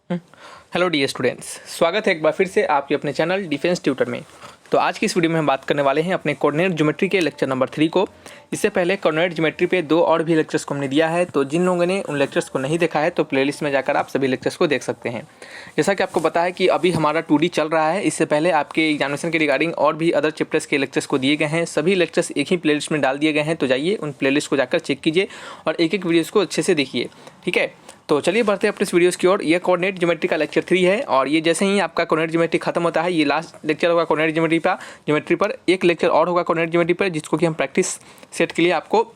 Hello dear students, स्वागत है एक बार फिर से आपके अपने चैनल डिफेंस ट्यूटर में। तो आज की इस वीडियो में हम बात करने वाले हैं अपने कोऑर्डिनेट ज्योमेट्री के लेक्चर नंबर 3 को। इससे पहले कोऑर्डिनेट ज्योमेट्री पे 2 और भी लेक्चर्स को हमने दिया है, तो जिन लोगों ने उन लेक्चर्स को नहीं देखा है तो प्लेलिस्ट में जाकर आप सभी लेक्चर्स को देख सकते हैं। जैसा कि आपको पता है कि अभी हमारा 2D चल रहा है, इससे पहले आपके एग्जामिनेशन के रिगार्डिंग और भी अदर चैप्टर्स के लेक्चर्स को दिए गए हैं। सभी लेक्चर्स एक ही प्लेलिस्ट में डाल दिए गए हैं, तो जाइए उन प्लेलिस्ट को जाकर चेक कीजिए और एक एक वीडियोज़ को अच्छे से देखिए, ठीक है। तो चलिए बढ़ते हैं अपने इस वीडियोस की ओर। ये कोऑर्डिनेट ज्योमेट्री का लेक्चर 3 है और ये जैसे ही आपका कोऑर्डिनेट ज्योमेट्री खत्म होता है, ये लास्ट लेक्चर होगा कोऑर्डिनेट ज्योमेट्री पर। एक लेक्चर और होगा कोऑर्डिनेट ज्योमेट्री पर, जिसको कि हम प्रैक्टिस सेट के लिए आपको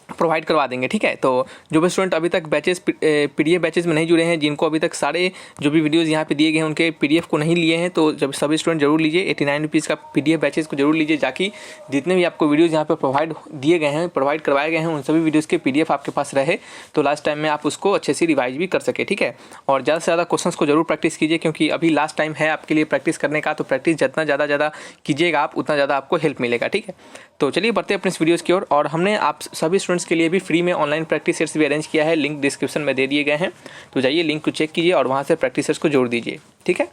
प्रोवाइड करवा देंगे, ठीक है। तो जो भी स्टूडेंट अभी तक बैचेस पीडीएफ बैचेस में नहीं जुड़े हैं, जिनको अभी तक सारे जो भी वीडियोस यहाँ पे दिए गए हैं उनके पीडीएफ को नहीं लिए हैं, तो जब सभी स्टूडेंट जरूर लीजिए। 89 रुपीज़ का पीडीएफ बैचेस को जरूर लीजिए, जाकि जितने भी आपको वीडियोज़ यहाँ पे प्रोवाइड करवाए गए हैं उन सभी वीडियोज़ के पीडीएफ आपके पास रहे, तो लास्ट टाइम में आप उसको अच्छे से रिवाइज भी कर सके, ठीक है। और ज़्यादा से ज़्यादा क्वेश्चन को जरूर प्रैक्टिस कीजिए, क्योंकि अभी लास्ट टाइम है आपके लिए प्रैक्टिस करने का। तो प्रैक्टिस जितना ज़्यादा कीजिएगा आप, उतना ज़्यादा आपको हेल्प मिलेगा, ठीक है। तो चलिए बढ़ते हैं अपने इस वीडियोज़ की ओर। और हमने आप सभी स्टूडेंट्स के लिए भी फ्री में ऑनलाइन प्रैक्टिस सेट्स भी अरेंज किया है, लिंक डिस्क्रिप्शन में दे दिए गए हैं, तो जाइए लिंक को चेक कीजिए और वहाँ से प्रैक्टिस सेट्स को जोड़ दीजिए, ठीक है।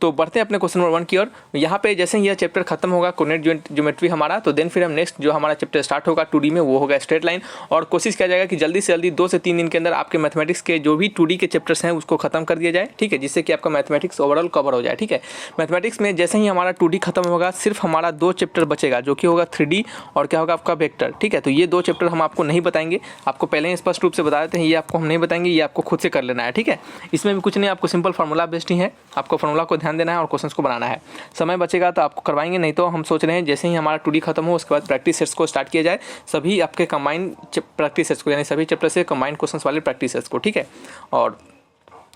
तो बढ़ते हैं अपने क्वेश्चन नंबर 1 की ओर। यहाँ पे जैसे ही यह चैप्टर खत्म होगा कोऑर्डिनेट ज्योमेट्री हमारा, तो देन फिर हम नेक्स्ट जो हमारा चैप्टर स्टार्ट होगा 2D में, वो होगा स्ट्रेट लाइन। और कोशिश किया जाएगा कि जल्दी से जल्दी 2 से 3 दिन के अंदर आपके मैथमेटिक्स के जो भी 2D के चैप्टर्स हैं उसको खत्म कर दिया जाए, ठीक है, जिससे कि आपका मैथमेटिक्स ओवरऑल कवर हो जाए, ठीक है। मैथमेटिक्स में जैसे ही हमारा 2D खत्म होगा, सिर्फ हमारा 2 चैप्टर बचेगा, जो कि होगा 3D और क्या होगा आपका वेक्टर, ठीक है। तो ये 2 चैप्टर हम आपको नहीं बताएंगे, आपको पहले ही स्पष्ट रूप से बता देते हैं, ये आपको हम नहीं बताएंगे, ये आपको खुद से कर लेना है, ठीक है। इसमें भी कुछ नहीं, आपको सिंपल फार्मूला बेस्ड ही है, आपको फार्मूला को ध्यान देना है और क्वेश्चन को बनाना है। समय बचेगा तो आपको करवाएंगे, नहीं तो हम सोच रहे हैं जैसे ही हमारा 2D खत्म हो उसके बाद प्रैक्टिस सेट्स को स्टार्ट किया जाए, सभी आपके कंबाइंड प्रैक्टिस सेट्स को, यानी सभी चैप्टर से कंबाइंड क्वेश्चंस वाले प्रैक्टिस सेट्स को, ठीक है। और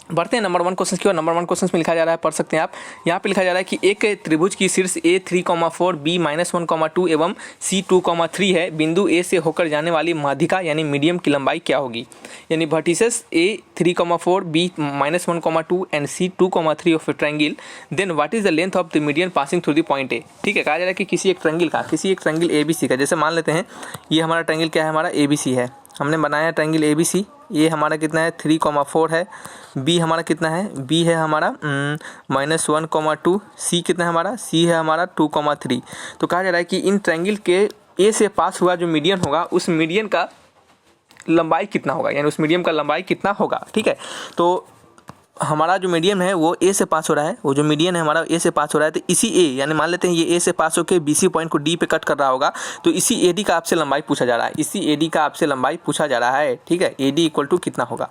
बढ़ते हैं नंबर 1 क्वेश्चन की ओर। नंबर 1 क्वेश्चन में लिखा जा रहा है, पढ़ सकते हैं आप। यहाँ पे लिखा जा रहा है कि एक त्रिभुज की शीर्ष A 3,4 B -1,2 एवं C 2,3 है। बिंदु A से होकर जाने वाली माध्यिका यानी मीडियम की लंबाई क्या होगी। यानी vertices A 3,4 B -1,2 and C 2,3 of a triangle, then what is the length of the median passing through the point A। ठीक है, कहा जा रहा है कि किसी एक ट्रायंगल ABC का, जैसे मान लेते हैं ये हमारा ट्रायंगल क्या है, हमारा ABC है, हमने बनाया ट्रायंगल ABC। ये हमारा कितना है 3,4 है, B हमारा कितना है, B है हमारा -1,2, C कितना है हमारा, C है हमारा 2,3। तो कहा जा रहा है कि इन ट्रायंगल के A से पास हुआ जो मीडियन होगा, उस मीडियन का लंबाई कितना होगा, यानी उस मीडियम का लंबाई कितना होगा, ठीक है। तो हमारा जो मीडियम है वो A से पास हो रहा है, वो जो मीडियन है हमारा A से पास हो रहा है, तो इसी A, यानी मान लेते हैं ये A से पास होकर BC पॉइंट को D पे कट कर रहा होगा, तो इसी AD का आपसे लंबाई पूछा जा रहा है, इसी AD का आपसे लंबाई पूछा जा रहा है, ठीक है। AD इक्वल टू कितना होगा,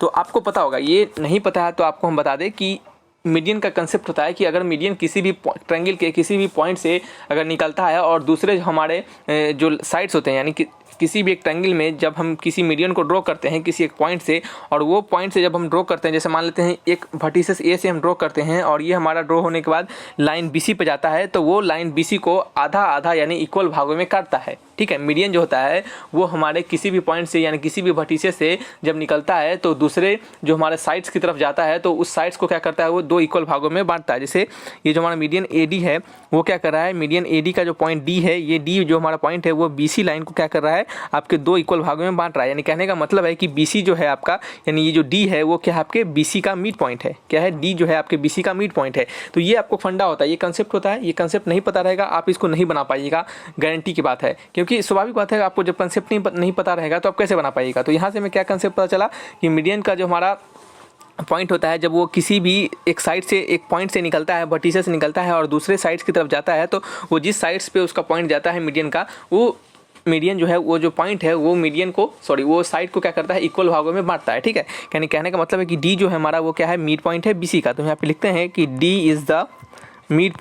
तो आपको पता होगा। ये नहीं पता है तो आपको हम बता दें कि मीडियन का कंसेप्ट होता है कि अगर मीडियन किसी भी ट्रायंगल के किसी भी पॉइंट से अगर निकलता है और दूसरे हमारे जो साइड्स होते हैं, यानी कि किसी भी एक ट्रायंगल में जब हम किसी मीडियन को ड्रॉ करते हैं किसी एक पॉइंट से, और वो पॉइंट से जब हम ड्रॉ करते हैं, जैसे मान लेते हैं एक वर्टिसेस A से हम ड्रॉ करते हैं और ये हमारा ड्रॉ होने के बाद लाइन BC पे जाता है, तो वो लाइन BC को आधा आधा यानी इक्वल भागों में काटता है, ठीक है। मीडियन जो होता है वो हमारे किसी भी पॉइंट से यानी किसी भी वर्टिसेस से जब निकलता है तो दूसरे जो हमारे साइड्स की तरफ जाता है, तो उस साइड्स को क्या करता है, वो 2 इक्वल भागों में बांटता है। जैसे ये जो हमारा मीडियन AD है वो क्या कर रहा है, मीडियन AD का जो पॉइंट D है, ये D जो हमारा पॉइंट है वो BC लाइन को क्या कर रहा है, आपके 2 इक्वल भागों में बांट रहा है। यानी कहने का मतलब है कि BC जो है आपका, यानी ये जो D है वो क्या है आपके BC का मिड पॉइंट है, क्या है, D जो है आपके BC का मिड पॉइंट है। तो ये आपको फंडा होता है, ये कंसेप्ट होता है। ये कंसेप्ट नहीं पता रहेगा आप इसको नहीं बना पाइएगा, गारंटी की बात है, क्योंकि स्वाभाविक बात है आपको जब कंसेप्ट नहीं पता रहेगा तो आप कैसे बना पाइएगा। तो यहाँ से हमें क्या कंसेप्ट पता चला कि मीडियन का जो हमारा पॉइंट होता है, जब वो किसी भी एक साइड से एक पॉइंट से निकलता है, वर्टिसेस से निकलता है और दूसरे साइड्स की तरफ जाता है, तो वो जिस साइड्स पे उसका पॉइंट जाता है मीडियन का, वो मीडियन जो है वो जो पॉइंट है वो मीडियन को वो साइड को क्या करता है, इक्वल भागों में बांटता है, ठीक है। यानी कहने का मतलब है कि D जो है हमारा वो क्या है, मिड पॉइंट है BC का। तो यहाँ पे लिखते हैं कि D is the mid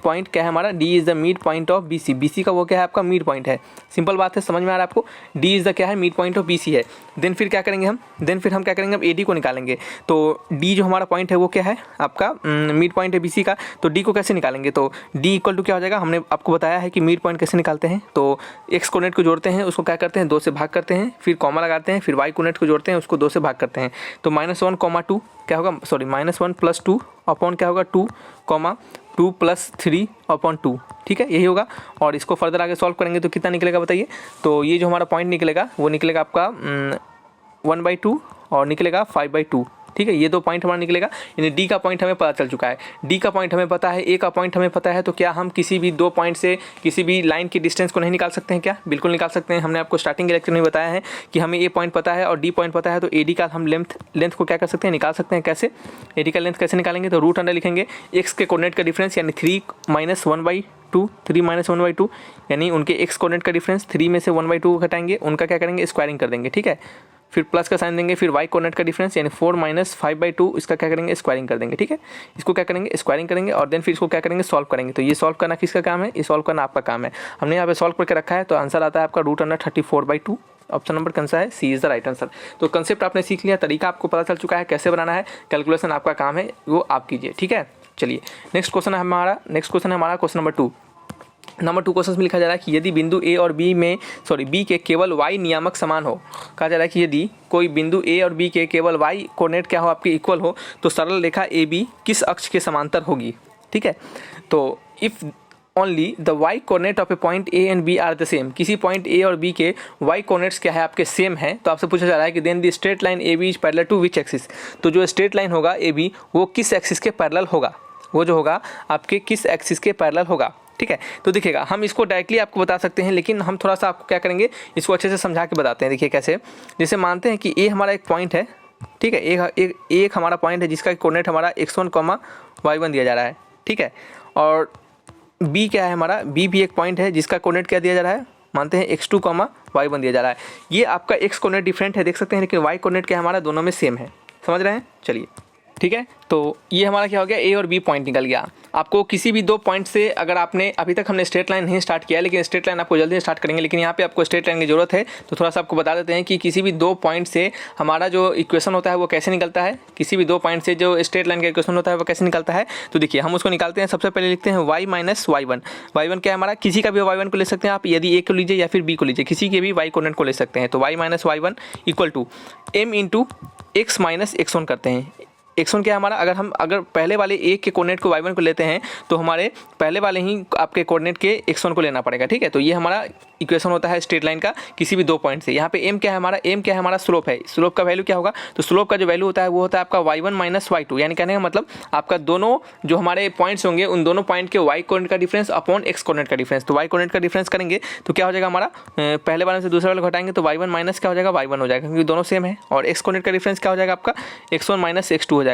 point क्या है हमारा, D is the mid point of BC। BC का वो क्या है आपका मिड पॉइंट है। सिंपल बात है, समझ में आ रहा है आपको। D इज़ द क्या है, मिड पॉइंट ऑफ BC है। देन फिर क्या करेंगे हम, हम क्या करेंगे, अब AD को निकालेंगे। तो D जो हमारा पॉइंट है वो क्या है आपका मिड पॉइंट है BC का, तो D को कैसे निकालेंगे, तो D इक्वल टू क्या हो जाएगा, हमने आपको बताया है कि मिड पॉइंट कैसे निकालते हैं। तो x कोऑर्डिनेट को जोड़ते हैं, उसको क्या करते हैं 2 से भाग करते हैं, फिर कॉमा लगाते हैं, फिर y कोऑर्डिनेट को जोड़ते हैं, उसको 2 से भाग करते हैं। तो -1,2 क्या होगा, -1 + 2 अपॉन क्या होगा 2, 2 + 3/2, ठीक है, यही होगा। और इसको फर्दर आगे सॉल्व करेंगे तो कितना निकलेगा बताइए। तो ये जो हमारा पॉइंट निकलेगा वो निकलेगा आपका 1/2 और निकलेगा 5/2, ठीक है, ये 2 पॉइंट हमारा निकलेगा। यानी डी का पॉइंट हमें पता चल चुका है, डी का पॉइंट हमें पता है, ए का पॉइंट हमें पता है। तो क्या हम किसी भी 2 पॉइंट से किसी भी लाइन की डिस्टेंस को नहीं निकाल सकते हैं क्या? बिल्कुल निकाल सकते हैं। हमने आपको स्टार्टिंग के लेक्चर में बताया है कि हमें ए पॉइंट पता है और डी पॉइंट पता है, तो ए डी का हम लेंथ को क्या कर सकते हैं, निकाल सकते हैं। कैसे? ए डी का लेंथ कैसे निकालेंगे? तो रूट अंडर लिखेंगे एक्स के कोऑर्डिनेट का डिफरेंस यानी 3 - 1/2, 3 - 1/2 यानी उनके एक्स कोऑर्डिनेट का डिफरेंस 3 में से 1/2 घटाएंगे, उनका क्या करेंगे, स्क्वायरिंग कर देंगे। ठीक है, फिर प्लस का साइन देंगे, फिर वाई कोऑर्डिनेट का डिफरेंस यानी 4 - 5/2, इसका क्या करेंगे, स्क्वायरिंग कर देंगे। ठीक है, इसको क्या करेंगे, स्क्वायरिंग करेंगे और देन फिर इसको क्या करेंगे, सॉल्व करेंगे। तो ये सॉल्व करना किसका काम है, ये सॉल्व करना आपका काम है। हमने यहाँ पे सॉल्व करके रखा है, तो आंसर आता है आपका √34/2। ऑप्शन नंबर कौन सा है, सी इज़ द राइट आंसर। तो कंसेप्ट आपने सीख लिया, तरीका आपको पता चल चुका है कैसे बनाना है, कैलकुलेशन आपका काम है, वो आप कीजिए। ठीक है, चलिए नेक्स्ट क्वेश्चन है हमारा क्वेश्चन नंबर 2 क्वेश्चन में लिखा जा रहा है कि यदि बिंदु ए और बी के केवल y नियामक समान हो। कहा जा रहा है कि यदि कोई बिंदु ए और बी के केवल y कोऑर्डिनेट क्या हो, आपके इक्वल हो, तो सरल रेखा ए बी किस अक्ष के समांतर होगी। ठीक है, तो if only the y coordinate of a point A and B are the same, किसी पॉइंट ए और बी के y कोऑर्डिनेट्स क्या है, आपके सेम है, तो आपसे पूछा जा रहा है कि then the straight line A B is parallel to which axis. तो जो स्ट्रेट लाइन होगा ए बी, वो किस एक्सिस के पैरेलल होगा, वो जो होगा आपके किस एक्सिस के पैरेलल होगा। ठीक है, तो देखिएगा हम इसको डायरेक्टली आपको बता सकते हैं, लेकिन हम थोड़ा सा आपको क्या करेंगे, इसको अच्छे से समझा के बताते हैं। देखिए कैसे, जैसे मानते हैं कि ए हमारा एक पॉइंट है। ठीक है, एक हमारा पॉइंट है जिसका कोऑर्डिनेट हमारा x1, y1 दिया जा रहा है। ठीक है, और बी क्या है हमारा, बी भी एक पॉइंट है जिसका कोऑर्डिनेट क्या दिया जा रहा है, मानते हैं x2, y1 दिया जा रहा है। ये आपका x कोऑर्डिनेट डिफरेंट है, देख सकते हैं, लेकिन y कोऑर्डिनेट क्या हमारा दोनों में सेम है। समझ रहे हैं? चलिए ठीक है, तो ये हमारा क्या हो गया, ए और बी पॉइंट निकल गया। आपको किसी भी 2 पॉइंट से, अगर आपने अभी तक हमने स्ट्रेट लाइन नहीं स्टार्ट किया, लेकिन स्ट्रेट लाइन आपको जल्दी स्टार्ट करेंगे, लेकिन यहाँ पे आपको स्ट्रेट लाइन की जरूरत है, तो थोड़ा सा आपको बता देते हैं कि किसी भी 2 पॉइंट से हमारा जो इक्वेशन होता है वो कैसे निकलता है। किसी भी 2 पॉइंट से जो स्ट्रेट लाइन का इक्वेशन होता है वो कैसे निकलता है, तो देखिए हम उसको निकालते हैं। सबसे पहले लिखते हैं y - y1। y1 क्या है हमारा, किसी का भी y1 को ले सकते हैं आप, यदि ए को लीजिए या फिर बी को लीजिए, किसी के भी y कोऑर्डिनेट को ले सकते हैं। तो y - y1 equal to m × x - x1 करते हैं। x1 क्या है हमारा, अगर पहले वाले a के कोऑर्डिनेट को y1 को लेते हैं, तो हमारे पहले वाले ही आपके कोऑर्डिनेट के x1 को लेना पड़ेगा। ठीक है, तो ये हमारा इक्वेशन होता है स्ट्रेट लाइन का किसी भी 2 पॉइंट से। यहाँ पे m क्या है हमारा, स्लोप है। स्लोप का वैल्यू क्या होगा, तो स्लोप का जो वैल्यू होता है वो होता है आपका y1 - y2, यानी कहने का मतलब आपका दोनों जो हमारे पॉइंट्स होंगे, उन दोनों पॉइंट के y कोऑर्डिनेट का डिफरेंस अपॉन x कोऑर्डिनेट का डिफरेंस। तो y कोऑर्डिनेट का डिफरेंस करेंगे तो क्या हो जाएगा हमारा, पहले वाले से दूसरे वाले घटाएंगे तो y1 माइनस क्या हो जाएगा, y1 हो जाएगा, क्योंकि दोनों सेम है। और x कोऑर्डिनेट का डिफरेंस क्या हो जाएगा आपका, x1 - x2 हो जाएगा।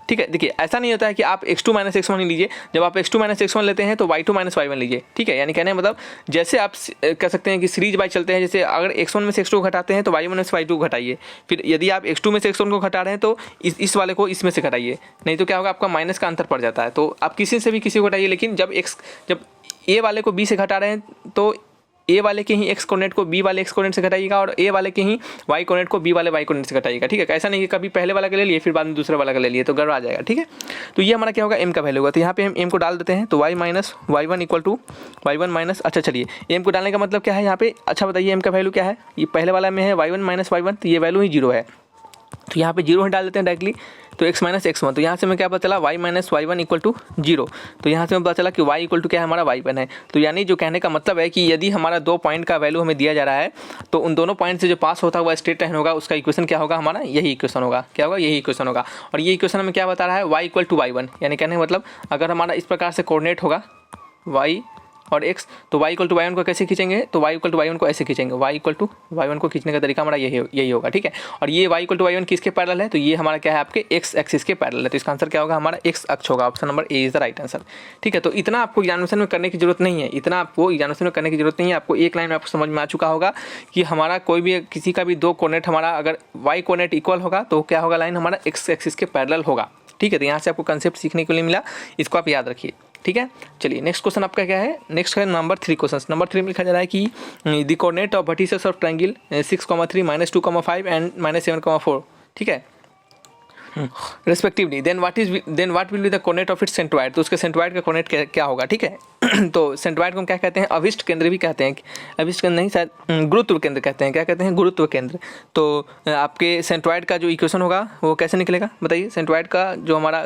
ठीक है, देखिए ऐसा नहीं होता है कि आप x2 - x1 ही लीजिए। जब आप x2 - x1 लेते हैं तो y2 - y1 लीजिए। ठीक है, यानी कहने मतलब जैसे आप कह सकते हैं कि सीरीज बाय चलते हैं। जैसे अगर x1 में से x2 को घटाते हैं तो y1 में से y2 को घटाइए, फिर यदि आप x2 में से x1 को घटा रहे हैं तो इस वाले को इसमें से घटाइए, नहीं तो क्या होगा, आपका माइनस का अंतर पड़ जाता है। तो आप किसी से भी किसी को घटाइए, लेकिन जब a वाले को b से घटा रहे हैं तो ए वाले के ही एक्स कोऑर्डिनेट को बी वाले एक्स कोऑर्डिनेट से घटाइएगा, और ए वाले के ही वाई कोऑर्डिनेट को बी वाले वाई कोऑर्डिनेट से घटाइएगा। ठीक है, ऐसा नहीं कि कभी पहले वाला का ले लिए फिर बाद में दूसरे वाला का ले लिए तो गड़बड़ आ जाएगा। ठीक है, तो ये हमारा क्या होगा, एम का वैल्यू होगा। तो यहाँ पे हम एम को डाल देते हैं, तो y - y1 equal to y1 minus, अच्छा चलिए एम को डालने का मतलब क्या है यहाँ पे, अच्छा बताइए एम का वैल्यू क्या है। ये पहले वाला में है y1 - y1, तो ये वैल्यू ही 0 है, तो यहाँ पे 0 ही डाल देते हैं डायरेक्टली। तो x - x1, तो यहाँ से हमें क्या पता चला, y - y1 इक्वल टू 0। तो यहाँ से हमें पता चला कि y इक्वल टू क्या है हमारा, y1 है। तो यानी जो कहने का मतलब है कि यदि हमारा 2 पॉइंट का वैल्यू हमें दिया जा रहा है, तो उन दोनों पॉइंट से जो पास होता हुआ स्ट्रेट लाइन होगा उसका इक्वेशन क्या होगा हमारा, यही इक्वेशन होगा। क्या होगा, यही इक्वेशन होगा। और ये इक्वेशन हमें क्या बता रहा है, y इक्वल टू y1, यानी कहने का मतलब अगर हमारा इस प्रकार से कोऑर्डिनेट होगा y और x, तो y इक्वल टू y1 को कैसे खींचेंगे, तो y इक्वल टू y1 को ऐसे खींचेंगे। y इक्वल टू y1 को खींचने का तरीका हमारा यही होगा। ठीक है, और ये y इक्वल टू y1 किसके पैरेलल है, तो ये हमारा क्या है, आपके x एक्सिस के पैरेलल है। तो इसका आंसर क्या होगा हमारा, x अक्ष होगा। Option number A is the right answer. ठीक है, तो इतना आपको एग्जामिनेशन में करने की जरूरत नहीं है, आपको एक लाइन में आपको समझ में आ चुका होगा कि हमारा कोई भी किसी का भी 2 कोऑर्डिनेट हमारा अगर y कोऑर्डिनेट इक्वल होगा तो क्या होगा, लाइन हमारा x एक्सिस के पैरेलल होगा। ठीक है, तो यहाँ से आपको कंसेप्ट सीखने के लिए मिला, इसको आप याद रखिए। ठीक है, चलिए नेक्स्ट क्वेश्चन आपका क्या है, नेक्स्ट है नंबर 3 क्वेश्चन। नंबर 3 में लिखा जा रहा है कि the coordinate of vertices of triangle 6,3 -2,5 and -7,4। ठीक है, respectively then what will be the coordinate of its centroid. तो उसके सेंट्रोइड का कोऑर्डिनेट क्या होगा। ठीक है, तो सेंट्रोइड को हम क्या कहते हैं, अभिष्ट केंद्र भी कहते हैं, अभिष्ट केंद्र नहीं शायद गुरुत्व केंद्र कहते हैं। क्या कहते हैं, गुरुत्व केंद्र। तो आपके सेंट्रोइड का जो इक्वेशन होगा वो कैसे निकलेगा, बताइए। सेंट्रोइड का जो हमारा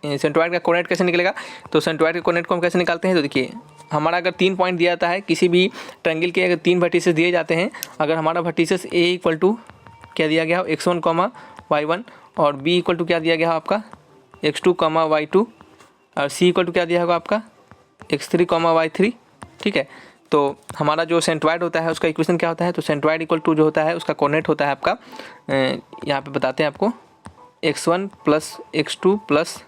सेंट्रोइड का कोऑर्डिनेट कैसे निकलेगा, तो सेंट्रोइड के कोऑर्डिनेट को हम कैसे निकालते हैं, तो देखिए हमारा अगर 3 पॉइंट दिया जाता है किसी भी ट्रायंगल के, अगर 3 वर्टिसेस दिए जाते हैं, अगर हमारा वर्टिसेस ए इक्वल टू क्या दिया गया हो, x1, y1 और b इक्वल टू क्या दिया गया है आपका x2 कॉमा y2 और c इक्वल टू क्या दिया होगा आपका x3 कॉमा y3। ठीक है, तो हमारा जो सेंट्रॉइड होता है उसका इक्वेशन क्या होता है, तो सेंट्रॉइड इक्वल टू जो होता है उसका कोऑर्डिनेट होता है आपका यहाँ पे बताते हैं आपको x1 plus x2 plus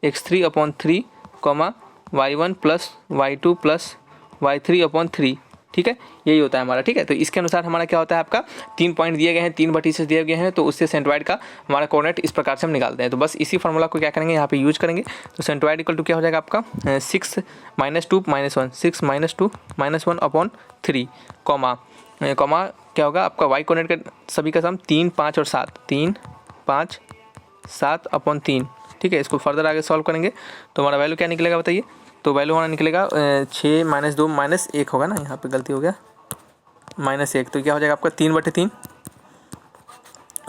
x3 upon 3 comma y1 plus y2 plus y3 upon 3। ठीक है, यही होता है हमारा। ठीक है, तो इसके अनुसार हमारा क्या होता है आपका 3 पॉइंट दिए गए हैं, 3 वर्टिसेस दिए गए हैं, तो उससे सेंट्रॉइड का हमारा कोऑर्डिनेट इस प्रकार से हम निकालते हैं। तो बस इसी फार्मूला को क्या करेंगे यहाँ पे यूज करेंगे। तो सेंट्रॉइड इक्वल टू क्या हो जाएगा आपका 6 - 2 - 1 6 - 2 - 1 अपॉन 3 कॉमा क्या होगा आपका वाई कोऑर्डिनेट का सभी का सम 3 5 और 7 3 5 7 अपॉन 3। ठीक है, इसको फर्दर आगे सॉल्व करेंगे तो हमारा वैल्यू क्या निकलेगा बताइए। तो वैल्यू हमारा निकलेगा 6 - 2 -1 होगा ना, यहाँ पे गलती हो गया -1। तो क्या हो जाएगा आपका 3/3।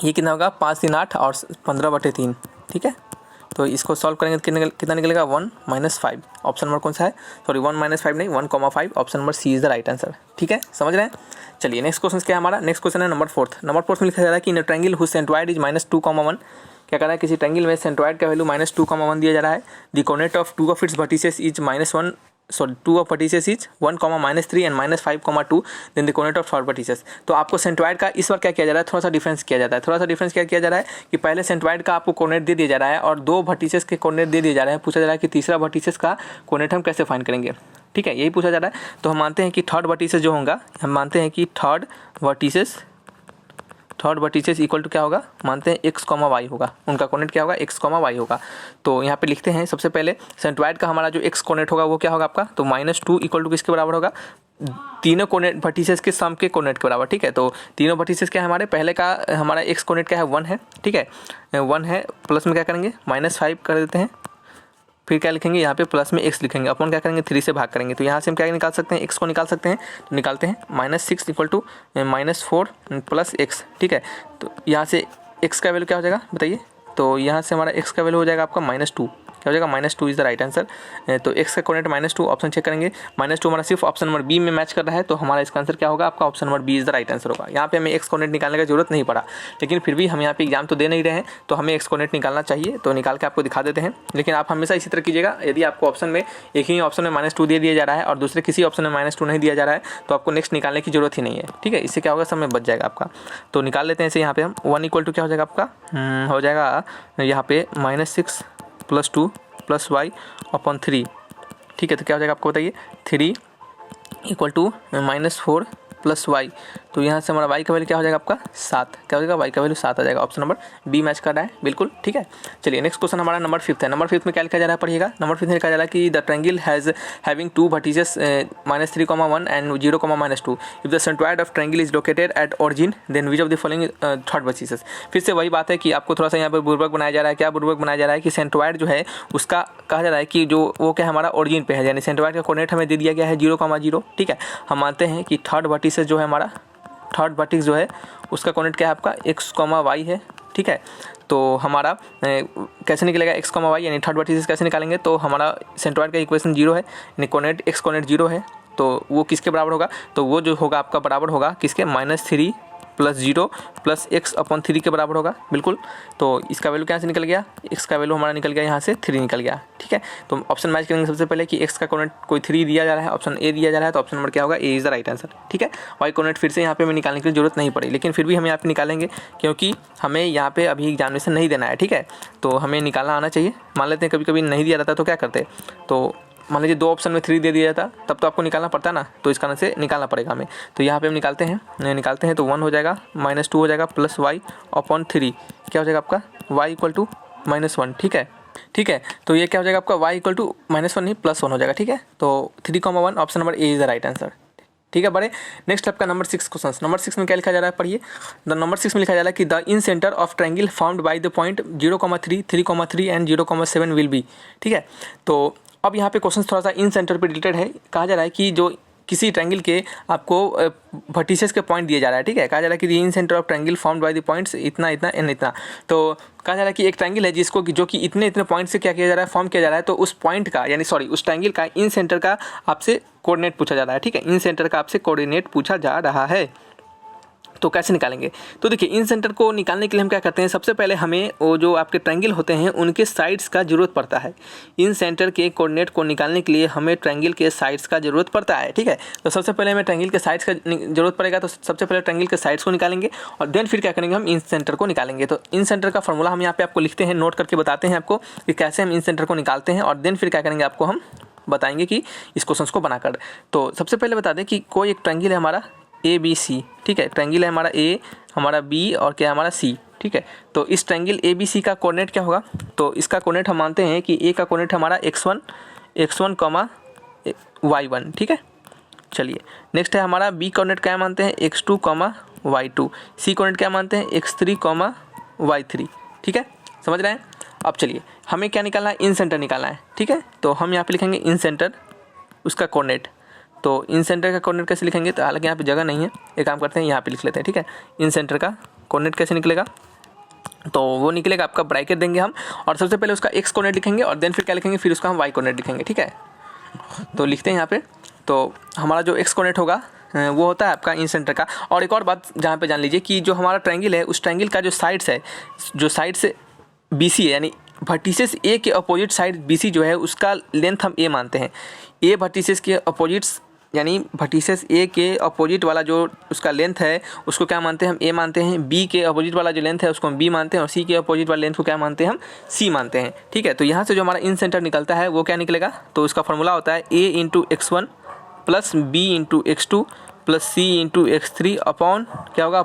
ये कितना होगा 5 3 8 और 15/3। ठीक है, तो इसको सॉल्व करेंगे तो कितना निकलेगा 1 - 5। ऑप्शन नंबर कौन सा है, सॉरी 1 - 5 नहीं 1,5। Option number C is the right answer. ठीक है, समझ रहे हैं। चलिए नेक्स्ट क्वेश्चन क्या है हमारा। नेक्स्ट क्वेश्चन है नंबर 4। नंबर 4 में लिखा जा रहा है कि in triangle whose centroid is -2,1। क्या कह रहा है किसी ट्रायंगल में सेंट्रॉइड का वैल्यू -2,1 दिया जा रहा है। The coordinate of 2 of its vertices is -1 2 of vertices is 1, -3 and -5,2 then the coordinate of third vertices. तो आपको सेंट्रॉइड का इस बार क्या किया जा रहा है, थोड़ा सा डिफरेंस किया जाता है। थोड़ा सा डिफरेंस क्या किया जा रहा है कि पहले सेंट्रॉइड का आपको कोऑर्डिनेट दे दिया जा रहा है और 2 वर्टिसेस के कोऑर्डिनेट दे दिए जा रहे हैं। पूछा जा रहा है कि तीसरा वर्टिसेस का कोऑर्डिनेट हम कैसे फाइंड करेंगे। ठीक है, यही पूछा जा रहा है। तो हम मानते हैं कि थर्ड वर्टिसेस जो होगा, हम मानते हैं कि थर्ड वर्टिसेस इक्वल टू क्या होगा, मानते हैं x, y होगा। उनका कोऑर्डिनेट क्या होगा x, y होगा। तो यहाँ पे लिखते हैं सबसे पहले सेंट्रॉइड का हमारा जो x कोऑर्डिनेट होगा वो क्या होगा आपका, तो -2 इक्वल टू किसके बराबर होगा, तीनों कोऑर्डिनेट वर्टिसेस के सम के कोऑर्डिनेट के बराबर। ठीक है, तो तीनों वर्टिसेस क्या है हमारे, पहले का हमारा x कोऑर्डिनेट क्या है 1 है। ठीक है, 1 है, प्लस में क्या करेंगे -5 कर देते हैं, फिर क्या लिखेंगे यहाँ पे प्लस में x लिखेंगे, अपन क्या करेंगे 3 से भाग करेंगे। तो यहाँ से हम क्या निकाल सकते हैं, x को निकाल सकते हैं। तो निकालते हैं -6 इक्वल टू -4 प्लस x। ठीक है, तो यहाँ से x का वैल्यू क्या हो जाएगा बताइए। तो यहाँ से हमारा x का वैल्यू हो जाएगा आपका -2। क्या हो जाएगा -2 इज द राइट आंसर। तो x का कोऑर्डिनेट -2, ऑप्शन चेक करेंगे -2 हमारा सिर्फ ऑप्शन नंबर बी में मैच कर रहा है। तो हमारा इसका आंसर क्या होगा आपका, option number B is the right answer होगा। यहाँ पे हमें x कोऑर्डिनेट निकालने की जरूरत नहीं पड़ा, लेकिन फिर भी हम यहाँ पे एग्जाम तो दे नहीं रहे हैं, तो हमें x कोऑर्डिनेट निकालना चाहिए। तो निकाल के आपको दिखा देते हैं। लेकिन आप हमेशा इसी तरह कीजिएगा, यदि आपको ऑप्शन में एक ही ऑप्शन में -2 दे दिया जा रहा है और दूसरे किसी ऑप्शन में -2 नहीं दिया जा रहा है, तो आपको नेक्स्ट निकालने की जरूरत ही नहीं है। ठीक है, इससे क्या होगा, समय बच जाएगा आपका। तो निकाल लेते हैं इसे। यहाँ पे हम 1 इक्वल टू क्या हो जाएगा आपका, हो जाएगा यहाँ पे -6 + 2 + y अपॉन 3। ठीक है, तो क्या हो जाएगा आपको बताइए, 3 इक्वल टू -4 + y। तो यहाँ से हमारा y का वैल्यू क्या हो जाएगा आपका 7। क्या हो जाएगा, y का वैल्यू 7 आ जाएगा। ऑप्शन नंबर बी मैच कर रहा है बिल्कुल। ठीक है, चलिए नेक्स्ट क्वेश्चन हमारा नंबर 5 है। नंबर 5 में क्या लिखा जा रहा है पढ़िएगा। नंबर 5 में लिखा जा रहा है कि the triangle has having 2 vertices -3,1 and 0, -2। If the centroid of triangle is located at origin then which of the following third vertices. फिर से वही बात है कि आपको थोड़ा सा यहाँ पर बुर्बक बनाया जा रहा है। क्या बुर्बक बनाया जा रहा है कि सेंट्रॉइड जो है उसका कहा जा रहा है कि जो वो क्या हमारा ऑरिजिन पे है, यानी सेंट्रॉइड का कोऑर्डिनेट हमें दे दिया गया है 0,0। ठीक है, हम मानते हैं कि थर्ड वर्टिसेस जो है हमारा, थर्ड वर्टिक्स जो है उसका कोऑर्डिनेट क्या है आपका x, y है। ठीक है, तो हमारा कैसे निकलेगा x, y, यानी थर्ड वर्टिसेस कैसे निकालेंगे। तो हमारा सेंट्रॉइड का इक्वेशन 0 है, यानी कोऑर्डिनेट x कोऑर्डिनेट 0 है। तो वो किसके बराबर होगा, तो वो जो होगा आपका बराबर होगा किसके, -3 + 0 + x अपॉन 3 के बराबर होगा बिल्कुल। तो इसका वैल्यू क्या से निकल गया, x का वैल्यू हमारा निकल गया यहाँ से 3 निकल गया। ठीक है, तो ऑप्शन मैच करेंगे सबसे पहले कि x का कोऑर्डिनेट कोई 3 दिया जा रहा है, ऑप्शन ए दिया जा रहा है, तो ऑप्शन नंबर क्या होगा, ए इज द राइट आंसर। ठीक है, y कोऑर्डिनेट फिर से यहाँ पे हमें निकालने की जरूरत नहीं पड़ी, लेकिन फिर भी हम यहाँ पे निकालेंगे क्योंकि हमें यहाँ पे अभी एग्जामिनेशन नहीं देना है। ठीक है, तो हमें निकालना आना चाहिए। मान लेते हैं कभी कभी नहीं दिया जाता तो क्या करते, तो मान लीजिए 2 ऑप्शन में 3 दे दिया जाता तब तो आपको निकालना पड़ता ना, तो इस कारण से निकालना पड़ेगा हमें। तो यहाँ पे हम निकालते हैं तो 1 हो जाएगा, -2 हो जाएगा, + y अपॉन 3। क्या हो जाएगा आपका y इक्वल टू -1। ठीक है, तो ये क्या हो जाएगा आपका y इक्वल टू -1 नहीं +1 हो जाएगा। ठीक है, तो 3,1 option number A is the right answer. ठीक है, बड़े नेक्स्ट आपका नंबर 6 क्वेश्चन। नंबर 6 में क्या लिखा जा रहा है पढ़िए। द नंबर 6 में लिखा जा रहा है कि the in centre of triangle found by the point 0,3, 3,3 and 0,7 will be. ठीक है, तो अब यहाँ पे क्वेश्चन थोड़ा सा इन सेंटर पे रिलेटेड है। कहा जा रहा है कि जो किसी ट्रायंगल के आपको वर्टिसेस के पॉइंट दिए जा रहा है। ठीक है, कहा जा रहा है कि in centre of triangle found by the points इतना इतना एंड इतना। तो कहा जा रहा है कि एक ट्रायंगल है जिसको जो कि इतने इतने पॉइंट से क्या किया जा रहा है, फॉर्म किया जा रहा है। तो उस पॉइंट का यानी सॉरी उस ट्रायंगल का इन सेंटर का आपसे कोऑर्डिनेट पूछा जा रहा है। ठीक है, इन सेंटर का आपसे कोऑर्डिनेट पूछा जा रहा है। तो कैसे निकालेंगे? तो देखिए इन सेंटर को निकालने के लिए हम क्या करते हैं, सबसे पहले हमें वो जो आपके ट्रायंगल होते हैं उनके साइड्स का ज़रूरत पड़ता है। इन सेंटर के कोऑर्डिनेट को निकालने के लिए हमें ट्रायंगल के साइड्स का ज़रूरत पड़ता है, ठीक है। तो सबसे पहले हमें ट्रायंगल के साइड्स का ज़रूरत पड़ेगा, तो सबसे पहले ट्रायंगल के साइड्स को निकालेंगे और देन फिर क्या करेंगे, हम इन सेंटर को निकालेंगे। तो इन सेंटर का फॉर्मूला हम यहाँ पे आपको लिखते हैं, नोट करके बताते हैं आपको कि कैसे हम इन सेंटर को निकालते हैं और देन फिर क्या करेंगे, आपको हम बताएंगे कि इस क्वेश्चन को बनाकर। तो सबसे पहले बता दें कि कोई एक ट्रायंगल है हमारा ABC, ठीक है। ट्रायंगल है हमारा A, हमारा B और क्या हमारा C, ठीक है। तो इस ट्रायंगल ABC का कोऑर्डिनेट क्या होगा, तो इसका कोऑर्डिनेट हम मानते हैं कि A का कोऑर्डिनेट हमारा x1 y1, ठीक है। चलिए नेक्स्ट है हमारा B कोऑर्डिनेट क्या मानते हैं, x2 y2, C कोऑर्डिनेट क्या मानते हैं, x3 y3, ठीक है। समझ रहे हैं? अब चलिए हमें क्या निकालना है, इन सेंटर निकालना है, ठीक है। तो हम यहाँ पे लिखेंगे इन सेंटर उसका कोऑर्डिनेट। तो इन सेंटर का कोऑर्डिनेट कैसे लिखेंगे, तो हालांकि यहाँ पे जगह नहीं है, एक काम करते हैं यहाँ पे लिख लेते हैं, ठीक है। इन सेंटर का कोऑर्डिनेट कैसे निकलेगा, तो वो निकलेगा आपका ब्रैकेट देंगे हम और सबसे पहले उसका x कोऑर्डिनेट लिखेंगे और देन फिर क्या लिखेंगे, फिर उसका हम y कोऑर्डिनेट लिखेंगे, ठीक है। तो लिखते हैं यहाँ पे, तो हमारा जो x कोऑर्डिनेट होगा वो होता है आपका इन सेंटर का। और एक और बात जहाँ पे जान लीजिए कि जो हमारा ट्रायंगल है उस ट्रायंगल का जो साइड्स है, जो साइड से BC है, यानी वर्टिसेस A के अपोजिट साइड BC जो है उसका लेंथ हम A मानते हैं। A वर्टिसेस के अपोजिट्स यानी वर्टिसेस A के अपोजिट वाला जो उसका लेंथ है उसको क्या मानते हैं, हम A मानते हैं। B के अपोजिट वाला जो लेंथ है उसको हम B मानते हैं और C के अपोजिट वाले लेंथ को क्या मानते हैं, हम C मानते हैं, ठीक है। तो यहाँ से जो हमारा इन सेंटर निकलता है वो क्या निकलेगा, तो उसका फॉर्मूला होता है A into x1 plus B into x2 plus C into x3 upon क्या होगा,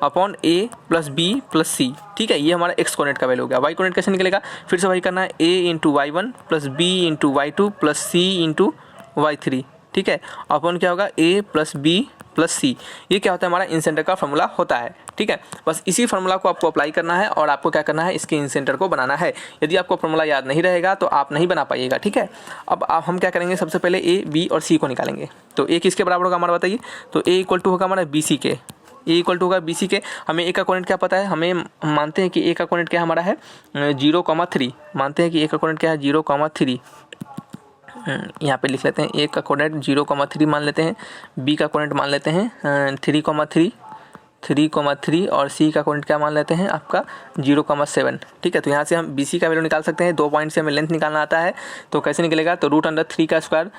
upon A plus B plus C, ठीक है। ये हमारा x कोऑर्डिनेट का वैल्यू हो गया। y कोऑर्डिनेट कैसे निकलेगा, फिर से वही करना है, A into y1 plus B into y2 plus C into y3, ठीक है, अपॉन क्या होगा A plus B plus C। ये क्या होता है, हमारा इन सेंटर का फॉर्मूला होता है, ठीक है। बस इसी फार्मूला को आपको अप्लाई करना है और आपको क्या करना है, इसके इन सेंटर को बनाना है। यदि आपको फार्मूला याद नहीं रहेगा तो आप नहीं बना पाइएगा, ठीक है। अब हम क्या करेंगे, सबसे पहले A, B और C को निकालेंगे। तो A किसके बराबर होगा हमारा, बताइए। तो A इक्वल टू होगा हमारा BC के, A इक्वल टू होगा BC के। हमें A का कोऑर्डिनेट क्या पता है, हमें मानते हैं कि A का कोऑर्डिनेट क्या हमारा है 0,3, मानते हैं कि A का कोऑर्डिनेट क्या है 0,3। यहाँ पे लिख लेते हैं, A का कोऑर्डिनेट 0,3 मान लेते हैं, B का कोऑर्डिनेट मान लेते हैं 3,3 और C का कोऑर्डिनेट क्या मान लेते हैं आपका 0,7, ठीक है। तो यहाँ से हम BC का वैल्यू निकाल सकते हैं। 2 पॉइंट से हमें लेंथ निकालना आता है, तो कैसे निकलेगा, तो √3 का स्क्वायर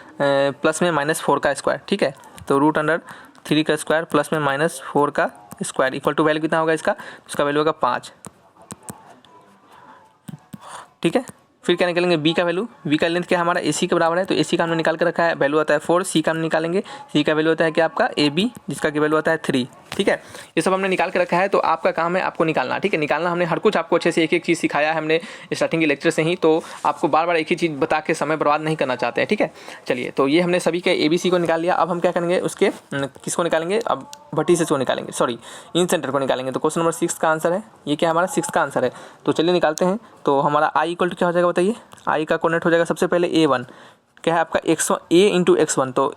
प्लस में -4 का स्क्वायर, ठीक है। तो √3 का स्क्वायर प्लस में -4 का स्क्वायर इक्वल टू वैल्यू कितना होगा इसका, उसका वैल्यू होगा 5, ठीक है। फिर क्या निकालेंगे, B का वैल्यू, B का लेंथ क्या हमारा AC के बराबर है, तो AC का हमने निकाल कर रखा है, वैल्यू आता है 4। C का हम निकालेंगे, C का वैल्यू होता है क्या आपका AB, जिसका की वैल्यू आता है 3, ठीक है। ये सब हमने निकाल के रखा है, तो आपका काम है आपको निकालना, ठीक है। निकालना हमने हर कुछ आपको अच्छे से एक एक चीज़ सिखाया है हमने स्टार्टिंग के लेक्चर से ही, तो आपको बार बार एक ही चीज़ बता के समय बर्बाद नहीं करना चाहते हैं, ठीक है। चलिए, तो ये हमने सभी के ABC को निकाल लिया। अब हम क्या करेंगे, उसके किसको निकालेंगे, अब वर्टिसेस को निकालेंगे, सॉरी इन सेंटर को निकालेंगे। तो क्वेश्चन नंबर 6 का आंसर है, ये क्या हमारा 6 का आंसर है। तो चलिए निकालते हैं। तो हमारा I इक्वल टू क्या हो जाएगा, बताइए। I का कोऑर्डिनेट हो जाएगा सबसे पहले A1, क्या है आपका x1, A इंटू x1, तो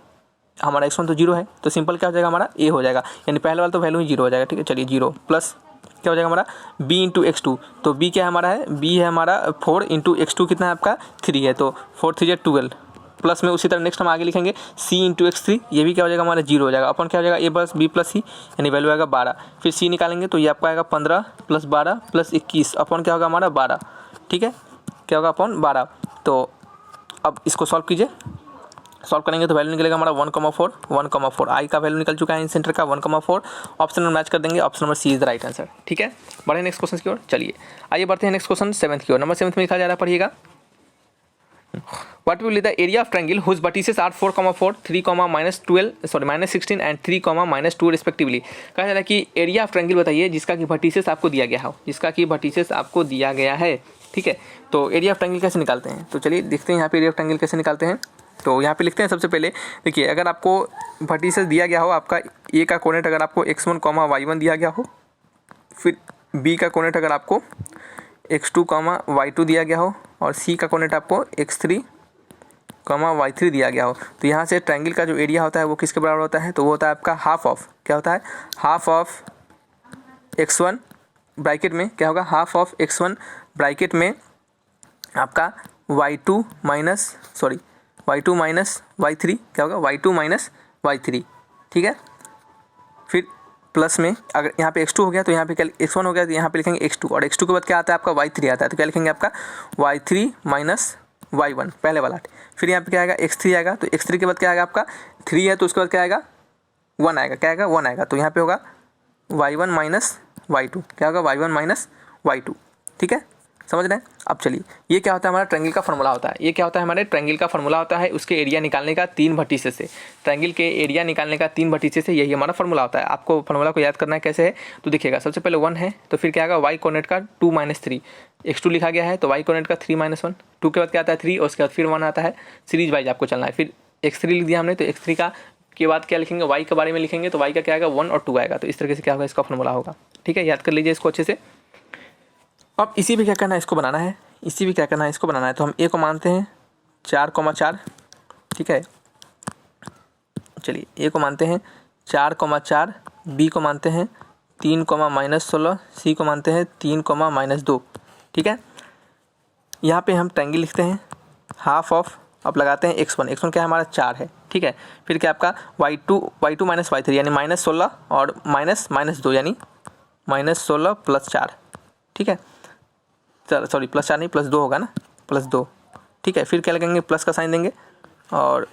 हमारा x1 तो 0 है, तो सिंपल क्या हो जाएगा हमारा A हो जाएगा, यानी पहले वाला तो वैल्यू ही 0 हो जाएगा, ठीक है। चलिए 0 प्लस क्या हो जाएगा हमारा B इंटू x2, तो B क्या हमारा है, B है हमारा 4 इंटू x2 कितना है आपका 3 है, तो 4 3 12 प्लस में उसी तरह नेक्स्ट हम आगे लिखेंगे C इंटू x3, ये भी क्या हो जाएगा हमारा 0 हो जाएगा। अपन क्या हो जाएगा A plus B plus C, यानी वैल्यू आएगा 12। फिर C निकालेंगे तो ये आपका आएगा 15 प्लस 12 प्लस 21, अपन क्या होगा हमारा 12, ठीक है। क्या होगा अपन 12। तो अब इसको सॉल्व कीजिए, सॉल्व करेंगे तो वैल्यू निकलेगा हमारा 1,4 I का वैल्यू निकल चुका है इन सेंटर का 1,4। ऑप्शन में मैच कर देंगे, option number C is the right answer, ठीक है। बढ़े नेक्स्ट क्वेश्चन की ओर। चलिए आइए बढ़ते हैं नेक्स्ट क्वेश्चन 7th की ओर। नंबर 7 में लिखा जा रहा है, पढ़िएगा। What will be the area of triangle whose vertices are 4,4, 3,-16 and 3,-2 respectively। कहा जा रहा है कि एरिया ऑफ ट्रायंगल बताइए जिसका कि वर्टिसेस आपको दिया गया हो, जिसका कि वर्टिसेस आपको दिया गया है, ठीक है। तो एरिया ऑफ ट्रायंगल कैसे निकालते हैं, तो चलिए देखते हैं यहाँ पे एरिया ऑफ ट्रायंगल कैसे निकालते हैं। तो यहाँ पे लिखते हैं सबसे पहले, देखिए अगर आपको वर्टिसेस दिया गया हो, आपका A का कोऑर्डिनेट अगर आपको x1, y1 दिया गया हो, फिर B का कोऑर्डिनेट अगर आपको x2, y2 दिया गया हो और C का कोऑर्डिनेट आपको x3, y3 दिया गया हो, तो यहाँ से ट्रायंगल का जो एरिया होता है वो किसके बराबर होता है, तो वो होता है आपका हाफ ऑफ, क्या होता है, हाफ ऑफ x1 ब्रैकेट में क्या होगा, हाफ ऑफ x1 ब्रैकेट में आपका y2 माइनस y3, क्या होगा y2 माइनस y3, ठीक है। फिर प्लस में अगर यहाँ पे x2 हो गया तो यहाँ पे क्या x1 हो गया तो यहाँ पे लिखेंगे x2 और x2 के बाद क्या आता है आपका y3 आता है तो क्या लिखेंगे आपका y3 माइनस y1 पहले वाला। फिर यहाँ पे क्या आएगा x3 आएगा तो x3 के बाद क्या आएगा आपका 3 है तो उसके बाद क्या आएगा 1 आएगा, क्या आएगा 1 आएगा तो यहाँ पे होगा y1 माइनस y2, क्या होगा y1 माइनस y2। ठीक है, समझ रहे हैं। अब चलिए ये क्या होता है हमारा ट्रायंगल का फॉर्मूला होता है, ये क्या होता है हमारे ट्रायंगल का फॉर्मूला होता है उसके एरिया निकालने का 3 भट्टीसे से, ट्रायंगल के एरिया निकालने का 3 भट्टीसे से यही हमारा फॉर्मूला होता है। आपको फॉर्मूला को याद करना है कैसे है तो देखिएगा, सबसे पहले 1 है तो फिर क्या आएगा y कोऑर्डिनेट का 2 माइनस 3, x2 लिखा गया है तो y कोऑर्डिनेट का 3 माइनस 1, 2 के बाद क्या आता है 3 और उसके बाद फिर 1 आता है, सीरीज वाइज आपको चलना है। फिर x3 लिख दिया हमने तो x3 का के बाद क्या लिखेंगे y के बारे में लिखेंगे तो y का क्या आएगा 1 और 2 आएगा, तो इस तरीके से क्या होगा इसका फॉर्मूला होगा। ठीक है, याद कर लीजिए इसको अच्छे से। अब इसी भी क्या करना है इसको बनाना है, इसी भी क्या करना है इसको बनाना है। तो हम a को मानते हैं 4,4, ठीक है, चलिए a को मानते हैं 4,4, b को मानते हैं 3,-16, c को मानते हैं 3,-2। ठीक है, यहाँ पे हम ट्रायंगल लिखते हैं हाफ ऑफ, अब लगाते हैं x1 क्या है हमारा 4 है। ठीक है, फिर क्या आपका y2 माइनस y3 यानी -16 और -2 यानी -16 + 4। ठीक है, सॉरी +4 नहीं +2 होगा ना, +2। ठीक है, फिर क्या लगेंगे प्लस का साइन देंगे और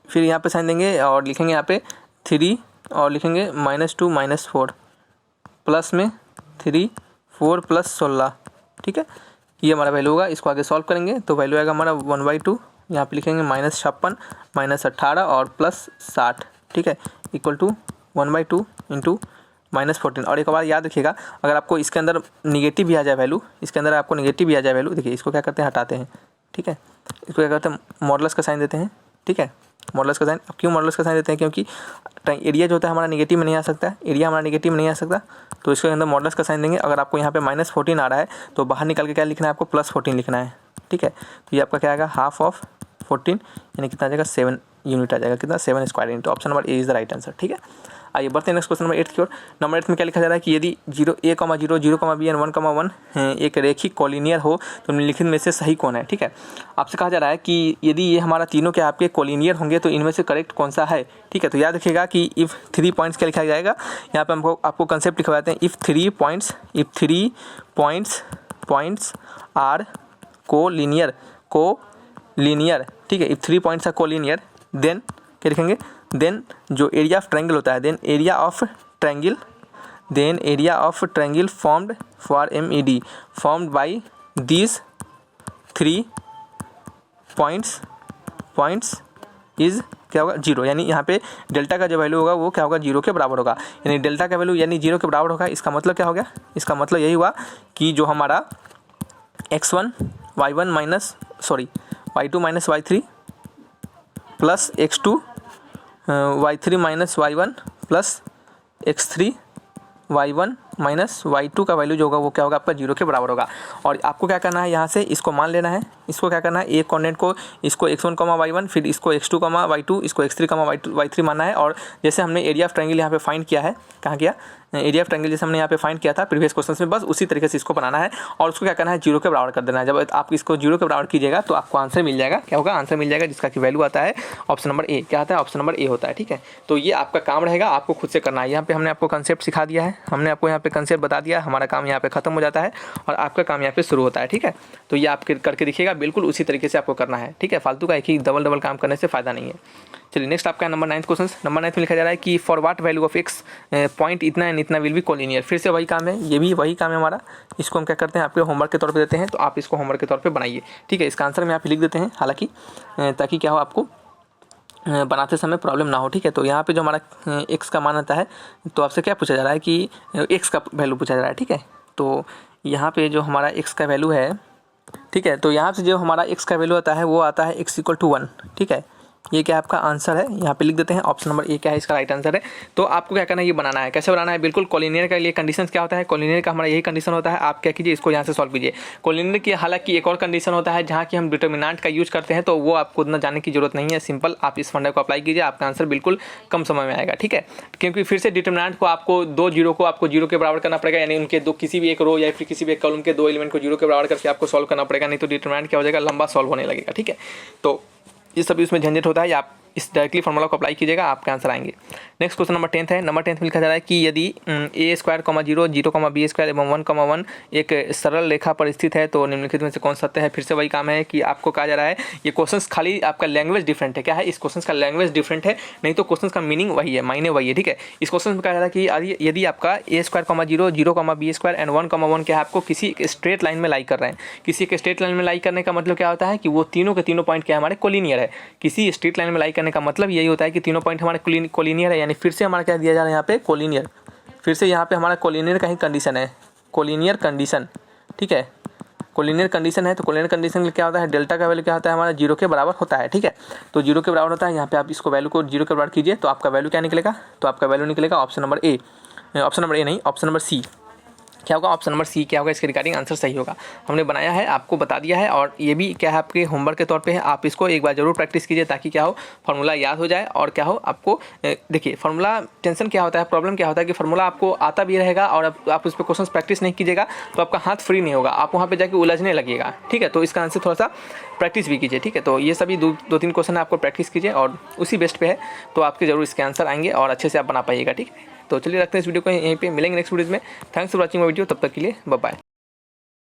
फिर यहाँ पे साइन देंगे और लिखेंगे यहाँ पे 3 और लिखेंगे -2 -4 प्लस में 3 4 + 16। ठीक है, ये हमारा वैल्यू होगा। इसको आगे सॉल्व करेंगे तो वैल्यू आएगा हमारा 1/2, यहाँ पे लिखेंगे -56 -18 और +60। ठीक है, इक्वल टू 1/2 इंटू -14। और एक बार याद रखिएगा, अगर आपको इसके अंदर निगेटिव भी आ जाए वैल्यू, इसके अंदर आपको निगेटिव भी आ जाए वैल्यू, देखिए इसको क्या करते हैं हटाते हैं। ठीक है, इसको क्या करते हैं मॉडुलस का साइन देते हैं। ठीक है, मॉडुलस का साइन, अब क्यों मॉडुलस का साइन देते हैं क्योंकि एरिया जो होता है हमारा निगेटिव में नहीं आ सकता, एरिया हमारा निगेटिव में नहीं आ सकता तो इसके अंदर मॉडुलस का साइन देंगे। अगर आपको यहाँ पे -14 आ रहा है तो बाहर निकल के क्या लिखना है आपको +14 लिखना है। ठीक है, तो ये आपका क्या आएगा हाफ ऑफ 14 यानी कितना आ जाएगा 7 यूनिट आ जाएगा, कितना 7 square into option number A is the right answer. ठीक है, आइए बढ़ते हैं नेक्स्ट क्वेश्चन नंबर 8 की ओर। नंबर 8 में क्या लिखा जा रहा है कि यदि 0 a, 0 0, b एंड 1, 1 एक रेखिक कॉलिनियर हो तो निम्नलिखित में से सही कौन है। ठीक है, आपसे कहा जा रहा है कि यदि ये हमारा तीनों के आपके कॉलिनियर होंगे तो इनमें से करेक्ट कौन सा है। ठीक है, तो याद रखिएगा कि इफ़ 3 पॉइंट्स क्या लिखा जाएगा, यहाँ पे हमको आपको कंसेप्ट लिखवाते हैं इफ़ 3 पॉइंट्स आर कोलिनियर। ठीक है, if 3 points are collinear then क्या लिखेंगे, देन जो एरिया ऑफ ट्रायंगल होता है, then area of triangle formed for MED formed by these 3 points is क्या होगा 0, यानी यहाँ पे डेल्टा का जो वैल्यू होगा वो क्या होगा 0 के बराबर होगा। यानी डेल्टा का वैल्यू यानी 0 के बराबर होगा। इसका मतलब क्या हो गया, इसका मतलब यही हुआ कि जो हमारा y2 minus y3 plus x2 y3 minus y1 plus x3 y1 minus y2 का वैल्यू जो होगा वो क्या होगा आपका 0 के बराबर होगा। और आपको क्या करना है, यहाँ से इसको मान लेना है, इसको क्या करना है एक कोऑर्डिनेट को इसको x1, y1, फिर इसको x2, y2, इसको x3, y3 मानना है। और जैसे हमने एरिया ऑफ ट्रायंगल यहाँ पे फाइंड किया है, कहाँ किया एरिया ऑफ ट्रायंगल जैसे हमने यहाँ पे फाइंड किया था प्रीवियस क्वेश्चन में, बस उसी तरीके से इसको बनाना है और उसको क्या करना है 0 के बराबर कर देना है। जब आप इसको 0 के बराबर कीजिएगा तो आपको आंसर मिल जाएगा, क्या होगा आंसर मिल जाएगा जिसका कि वैल्यू आता है ऑप्शन नंबर ए। क्या आता है ऑप्शन नंबर ए होता है। ठीक है, तो ये आपका काम रहेगा, आपको खुद से करना है। यहाँ पे हमने आपको कंसेप्ट सिखा दिया है, हमने आपको यहाँ पे कंसेप्ट बता दिया, हमारा काम यहाँ पे खत्म हो जाता है और आपका काम यहाँ पे शुरू होता है। ठीक है, तो ये आप करके देखिएगा, बिल्कुल उसी तरीके से आपको करना है। ठीक है, फालतू का एक ही डबल काम करने से फायदा नहीं है। चलिए नेक्स्ट आपका नंबर 9 क्वेश्चन। नंबर 9 में लिखा जा रहा है कि for what value of x point इतना एंड इतना विल बी कॉलिनियर। फिर से वही काम है, ये भी वही काम है हमारा। इसको हम क्या करते हैं आपके होमवर्क के तौर पे देते हैं, तो आप इसको होमवर्क के तौर पे बनाइए। ठीक है, इसका आंसर में आप लिख देते हैं हालांकि, ताकि क्या हो आपको बनाते समय प्रॉब्लम ना हो। ठीक है, तो यहाँ पे जो हमारा x का मान आता है तो आपसे क्या पूछा जा रहा है कि x का वैल्यू पूछा जा रहा है। ठीक है, तो यहाँ पे जो हमारा x का वैल्यू है, ठीक है, तो यहाँ से जो हमारा x का वैल्यू आता है वो आता है x = 1। ठीक है, ये क्या आपका आंसर है, यहाँ पे लिख देते हैं ऑप्शन नंबर ए क्या है इसका राइट आंसर है। तो आपको क्या करना है, ये बनाना है। कैसे बनाना है, बिल्कुल कॉलिनियर का लिए कंडीशन क्या होता है, कॉलिनियर का हमारा यही कंडीशन होता है। आप क्या कीजिए, इसको यहाँ से सॉल्व कीजिए। कॉलिनियर की हालांकि एक और कंडीशन होता है जहाँ की हम डिटर्मिनेंट का यूज करते हैं, तो वो आपको उतना जानने की जरूरत नहीं है। सिंपल आप इस फंडा को अप्लाई कीजिए, आपका आंसर बिल्कुल कम समय में आएगा। ठीक है, क्योंकि फिर से डिटर्मिनेंट को आपको 2 0 को आपको 0 के बराबर करना पड़ेगा, यानी उनके दो किसी भी एक रो या फिर किसी भी एक कॉलम के 2 एलिमेंट को 0 के बराबर करके आपको सॉल्व करना पड़ेगा, नहीं तो डिटर्मिनेंट क्या हो जाएगा लंबा सॉल्व होने लगेगा। ठीक है, तो ये सभी उसमें झंझट होता है, आप इस डायरेक्टली फॉर्मूला को अप्लाई कीजिएगा, आपके आंसर आएंगे। नेक्स्ट क्वेश्चन नंबर 10 है। नंबर 10 में लिखा जा रहा है कि यदि a स्क्वायर, 0, 0, b स्क्वायर एवं 1, 1 एक सरल रेखा पर स्थित है तो निम्नलिखित में से कौन सत्य है। फिर से वही काम है कि आपको कहा जा रहा है, ये क्वेश्चंस खाली आपका लैंग्वेज डिफरेंट है। क्या है, इस क्वेश्चन का लैंग्वेज डिफरेंट है, नहीं तो क्वेश्चन का मीनिंग वही है, मायने वही है। ठीक है, इस क्वेश्चन में कहा जा रहा है कि यदि आपका a square, 0, 0, b square and 1, 1 क्या है, आपको किसी स्ट्रेट लाइन में लाई कर रहे हैं। किसी एक स्ट्रेट लाइन में लाई करने का मतलब क्या होता है कि वो तीनों के तीनों पॉइंट क्या हमारे कोलिनियर है। किसी स्ट्रेट लाइन में लाई करने का मतलब यही होता है कि तीनों पॉइंट हमारे कोलिनियर है, यानी फिर से हमारा क्या दिया जा रहा है यहाँ पे, कोलिनियर। फिर से यहाँ पे हमारा कोलिनियर का ही कंडीशन है, कोलिनियर कंडीशन। ठीक है, कोलिनियर कंडीशन है, तो कोलिनियर कंडीशन में क्या होता है, डेल्टा का वैल्यू क्या होता है हमारा 0 के बराबर होता है। ठीक है, तो 0 के बराबर होता है। यहाँ पे आप इसको वैल्यू को 0 के बराबर कीजिए तो आपका वैल्यू क्या निकलेगा, तो आपका वैल्यू निकलेगा option number A, option number A नहीं, ऑप्शन नंबर सी। क्या होगा, ऑप्शन नंबर सी क्या होगा, इसके रिगार्डिंग आंसर सही होगा। हमने बनाया है, आपको बता दिया है, और ये भी क्या है आपके होमवर्क के तौर पे है। आप इसको एक बार जरूर प्रैक्टिस कीजिए ताकि क्या हो, फार्मूला याद हो जाए। और क्या हो आपको, देखिए फार्मूला टेंशन क्या होता है, प्रॉब्लम क्या होता है कि फार्मूला आपको आता भी रहेगा और आप उस पर क्वेश्चन प्रैक्टिस नहीं कीजिएगा तो आपका हाथ फ्री नहीं होगा, आप वहाँ पर जाकर उलझने लगेगा। ठीक है, तो इसका आंसर थोड़ा सा प्रैक्टिस भी कीजिए। ठीक है, तो ये सभी दो तीन क्वेश्चन आपको प्रैक्टिस कीजिए और उसी बेस्ट पे है, तो आपके जरूर इसके आंसर आएंगे और अच्छे से आप बना पाइएगा। ठीक है, तो चलिए रखते हैं इस वीडियो को यहीं पे, मिलेंगे नेक्स्ट वीडियो में। Thanks for watching my video, तब तक के लिए बाय बाय।